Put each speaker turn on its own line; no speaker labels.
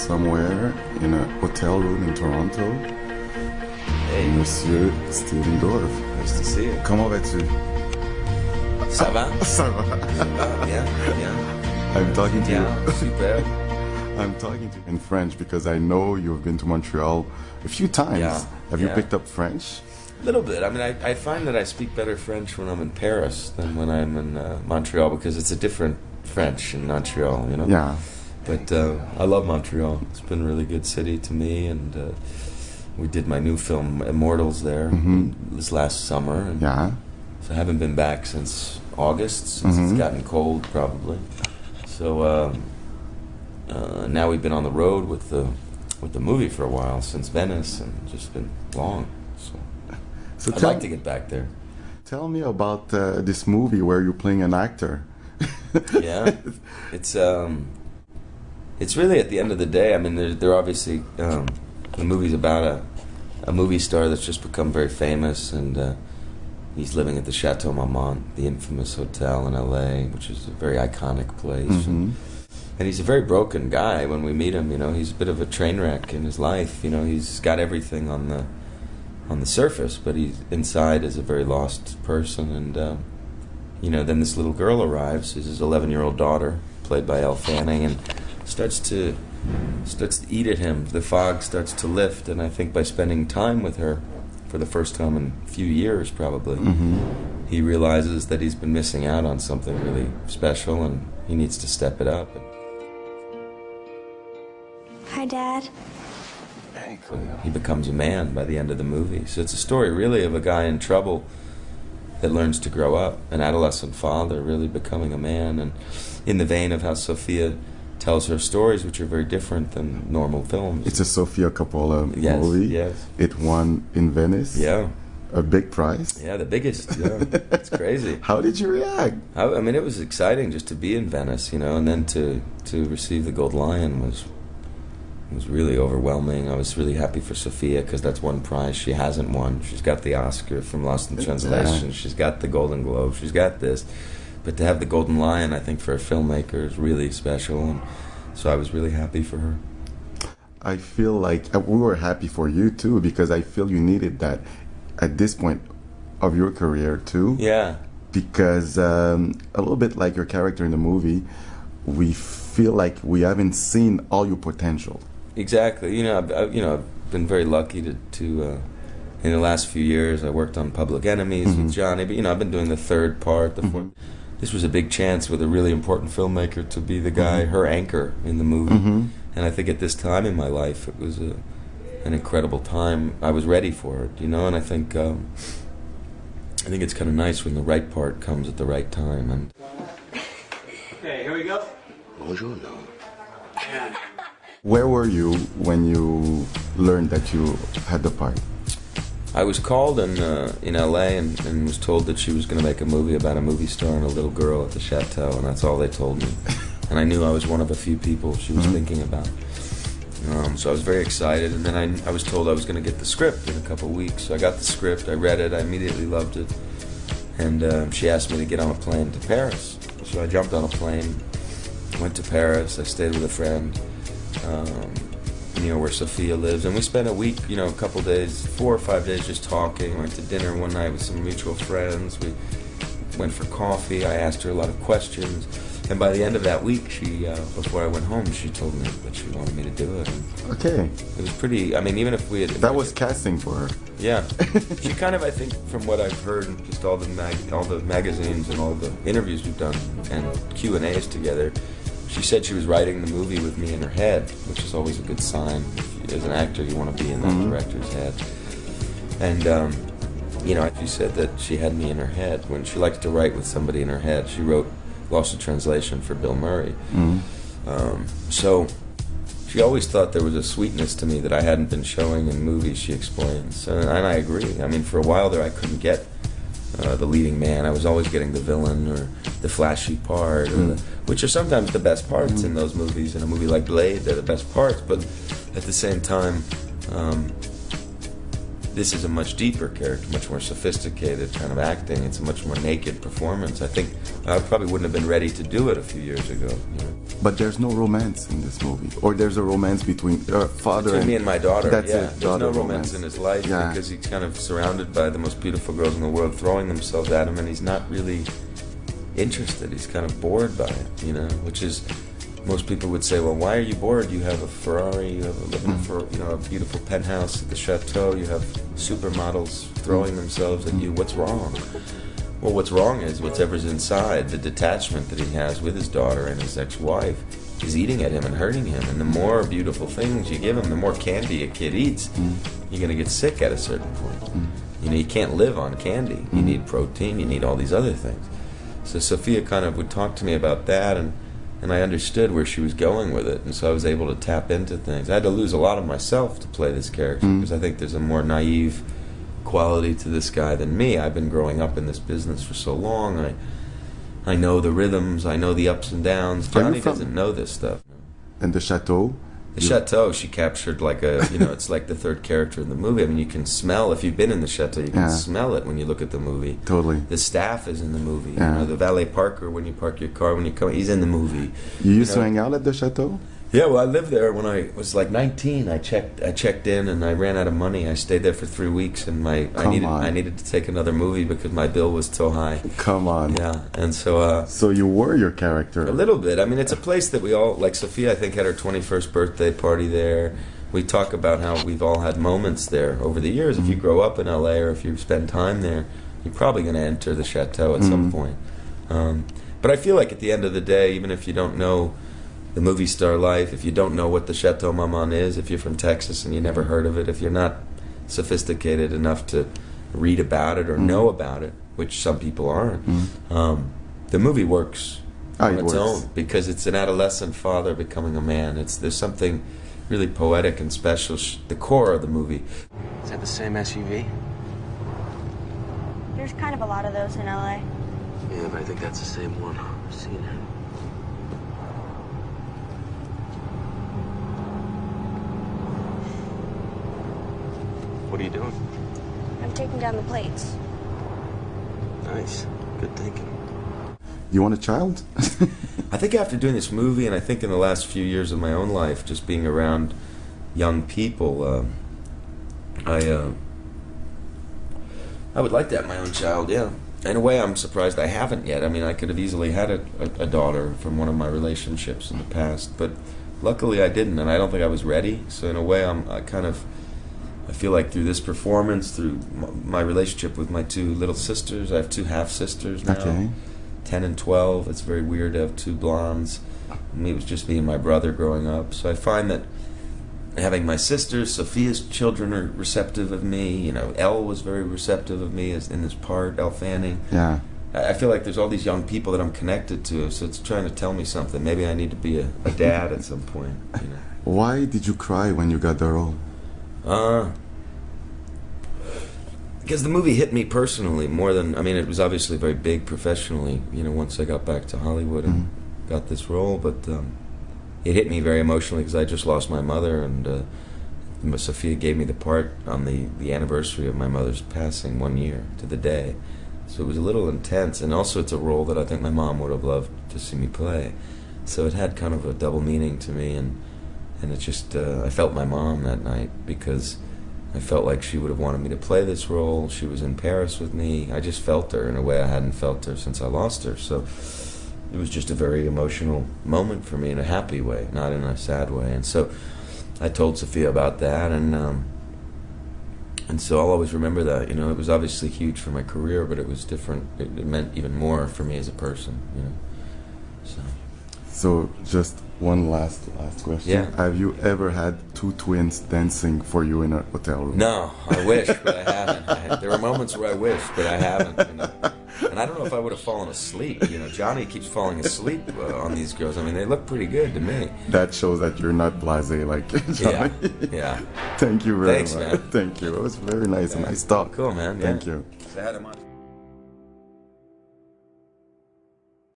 somewhere in a hotel room in Toronto.
Hey.
Monsieur Stephen Dorff.
Nice to see you.
Comment vas-tu?
Ça va?
Ça va.
Bien, bien.
I'm talking to
Bien,
you.
super.
I'm talking to you in French because I know you've been to Montreal a few times.
Yeah,
Have you
yeah.
picked up French?
A little bit. I mean, I find that I speak better French when I'm in Paris than when I'm in Montreal because it's a different French in Montreal, you know?
Yeah.
But I love Montreal. It's been a really good city to me, and we did my new film, Immortals, there this last summer. And
Yeah.
so I haven't been back since August, since it's gotten cold, probably. So now we've been on the road with the movie for a while, since Venice, and just been long. So I'd like to get back there.
Tell me about this movie where you're playing an actor.
Yeah, it's really, at the end of the day, I mean, they're obviously, the movie's about a movie star that's just become very famous, and he's living at the Chateau Marmont, the infamous hotel in LA, which is a very iconic place. And he's a very broken guy when we meet him, you know. He's a bit of a train wreck in his life, you know. He's got everything on the surface, but he's inside is a very lost person. And you know, then this little girl arrives, who's his 11-year-old daughter, played by Elle Fanning, and starts to eat at him. The fog starts to lift, and I think by spending time with her for the first time in a few years, probably, he realizes that he's been missing out on something really special, and he needs to step it up.
Hi, Dad.
Hey, Cleo. He becomes a man by the end of the movie. So it's a story, really, of a guy in trouble that learns to grow up, an adolescent father really becoming a man, and in the vein of how Sofia tells her stories, which are very different than normal films.
It's a Sofia Coppola movie.
Yes.
It won in Venice.
Yeah.
A big prize.
Yeah, the biggest. Yeah, it's crazy.
How did you react?
I mean, it was exciting just to be in Venice, you know, and then to receive the Gold Lion was really overwhelming. I was really happy for Sofia because that's one prize she hasn't won. She's got the Oscar from Lost in Translation. She's got the Golden Globe. She's got this. But to have the Golden Lion, I think, for a filmmaker is really special. And so I was really happy for her.
I feel like we were happy for you, too, because I feel you needed that at this point of your career, too.
Yeah.
Because a little bit like your character in the movie, we feel like we haven't seen all your potential.
Exactly. You know, I've been very lucky to in the last few years, I worked on Public Enemies with Johnny, but, you know, I've been doing the third part, the fourth. This was a big chance with a really important filmmaker to be the guy, her anchor in the movie. And I think at this time in my life, it was an incredible time. I was ready for it, you know, and I think it's kind of nice when the right part comes at the right time. And
okay, here we go.
Bonjour, no.
Where were you when you learned that you had the part?
I was called in LA and was told that she was going to make a movie about a movie star and a little girl at the chateau, and that's all they told me. And I knew I was one of a few people she was thinking about. So I was very excited, and then I was told I was going to get the script in a couple of weeks. So I got the script, I read it, I immediately loved it, and she asked me to get on a plane to Paris. So I jumped on a plane, went to Paris, I stayed with a friend, you know, where Sofia lives, and we spent a week, you know, a couple days, 4 or 5 days just talking. Went to dinner one night with some mutual friends. We went for coffee. I asked her a lot of questions, and by the end of that week, she, before I went home, she told me that she wanted me to do it.
Okay.
It was pretty, I mean, even if we had...
That was casting for her.
Yeah. She kind of, I think, from what I've heard, just all the magazines and all the interviews we've done and Q&As together, she said she was writing the movie with me in her head, which is always a good sign. As an actor, you want to be in that director's head. And, you know, she said that she had me in her head. When she likes to write with somebody in her head, she wrote Lost in Translation for Bill Murray. So she always thought there was a sweetness to me that I hadn't been showing in movies, she explains. And I agree. I mean, for a while there, I couldn't get the leading man. I was always getting the villain or the flashy part, or which are sometimes the best parts in those movies. In a movie like Blade, they're the best parts, but at the same time, This is a much deeper character, much more sophisticated kind of acting. It's a much more naked performance. I think I probably wouldn't have been ready to do it a few years ago. You know?
But there's no romance in this movie, or there's a romance between father
between
and
me and my daughter.
That's
yeah,
it.
There's no romance in his life because he's kind of surrounded by the most beautiful girls in the world throwing themselves at him, and he's not really interested. He's kind of bored by it, you know, which is. Most people would say, well, why are you bored? You have a Ferrari, you have a beautiful penthouse at the chateau, you have supermodels throwing themselves at you. What's wrong? Well, what's wrong is whatever's inside, the detachment that he has with his daughter and his ex-wife is eating at him and hurting him. And the more beautiful things you give him, the more candy a kid eats, you're going to get sick at a certain point. You know, you can't live on candy. You need protein, you need all these other things. So Sofia kind of would talk to me about that, and I understood where she was going with it, and so I was able to tap into things. I had to lose a lot of myself to play this character, because I think there's a more naive quality to this guy than me. I've been growing up in this business for so long. I know the rhythms, I know the ups and downs. Johnny doesn't know this stuff.
And the chateau?
The chateau, she captured like a, you know, it's like the third character in the movie. I mean, you can smell, if you've been in the chateau, you can smell it when you look at the movie.
Totally.
The staff is in the movie. You know, the valet parker, when you park your car, when you come, he's in the movie.
You used to hang out at the chateau?
Yeah, well, I lived there when I was like 19. I checked in, and I ran out of money. I stayed there for 3 weeks, and I needed to take another movie because my bill was so high.
Come on.
Yeah, and so.
So you were your character.
A little bit. I mean, it's a place that we all, like Sofia, I think, had her 21st birthday party there. We talk about how we've all had moments there over the years. If you grow up in LA or if you spend time there, you're probably going to enter the chateau at some point. But I feel like at the end of the day, even if you don't know the movie star life, if you don't know what the Chateau Marmont is, if you're from Texas and you never heard of it, if you're not sophisticated enough to read about it or know about it, which some people aren't, the movie works on its own because it's an adolescent father becoming a man. There's something really poetic and special. The core of the movie.
Is that the same SUV?
There's kind of a lot of those in LA.
Yeah, but I think that's the same one. I've seen it. What are you doing?
I'm taking down the plates.
Nice. Good thinking.
You want a child?
I think after doing this movie, and I think in the last few years of my own life, just being around young people, I would like to have my own child, yeah. In a way, I'm surprised I haven't yet. I mean, I could have easily had a daughter from one of my relationships in the past, but luckily I didn't, and I don't think I was ready. So in a way, I feel like through this performance, through my relationship with my two little sisters, I have two half-sisters now, 10 and 12. It's very weird to have two blondes. It was just me and my brother growing up. So I find that having my sisters, Sofia's children are receptive of me. You know, Elle was very receptive of me as in this part, Elle Fanning.
Yeah.
I feel like there's all these young people that I'm connected to, so it's trying to tell me something. Maybe I need to be a dad at some point. You know.
Why did you cry when you got the role?
Because the movie hit me personally more than, I mean, it was obviously very big professionally, you know, once I got back to Hollywood and got this role, but it hit me very emotionally because I just lost my mother, and Sofia gave me the part on the anniversary of my mother's passing 1 year to the day. So it was a little intense, and also it's a role that I think my mom would have loved to see me play. So it had kind of a double meaning to me, and it just, I felt my mom that night because I felt like she would have wanted me to play this role. She was in Paris with me. I just felt her in a way I hadn't felt her since I lost her. So it was just a very emotional moment for me in a happy way, not in a sad way. And so I told Sofia about that, and so I'll always remember that. You know, it was obviously huge for my career, but it was different. It meant even more for me as a person. You know,
So just one last question.
Yeah.
Have you ever had two twins dancing for you in a hotel room?
No, I wish, but I haven't. There were moments where I wish, but I haven't. You know? And I don't know if I would have fallen asleep. You know, Johnny keeps falling asleep on these girls. I mean, they look pretty good to me.
That shows that you're not blasé like Johnny.
Yeah.
Thank you very
Thanks,
much.
man.
Thank you. It was very nice. A nice talk.
Cool, man.
Thank
yeah.
you.
Say hi to Montreal.